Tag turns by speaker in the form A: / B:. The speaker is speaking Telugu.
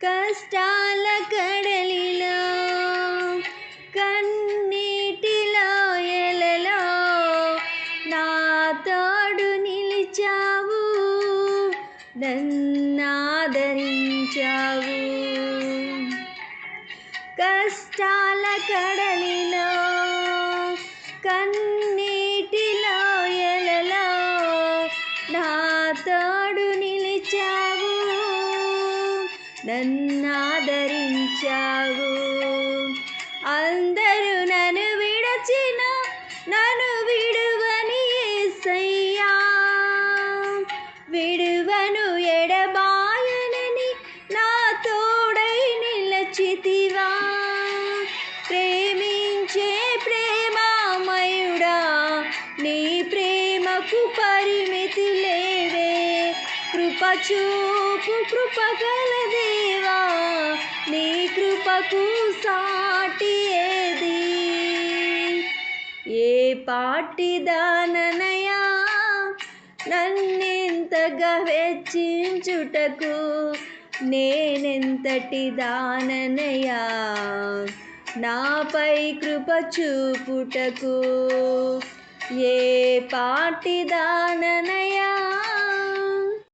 A: కష్టాల కడలిలో కన్నీటిలో ఎలలో నా తోడు నిలిచావు, నన్నాదరించావు. కష్టాల కడలిలో కన్నీటిలో ఎలలో నా తోడు నిలిచావు, నన్నాదరించావు. అందరూ నన్ను విడచిన నన్ను విడువని యేసయ్యా, విడువను ఎడబాయనని నా తోడై నిలచితివా. ప్రేమించే ప్రేమామయుడా, నీ ప్రేమకు పరిమితి లేవే. కృప చూపు కృపగల దేవా, నీ కృపకు సాటి ఏది. ఏ పాటిదాననయా నన్నెంతగా వెచ్చించుటకు, నేనెంతటి దాననయా నాపై కృప చూపుటకు. ఏ పాటిదాననయా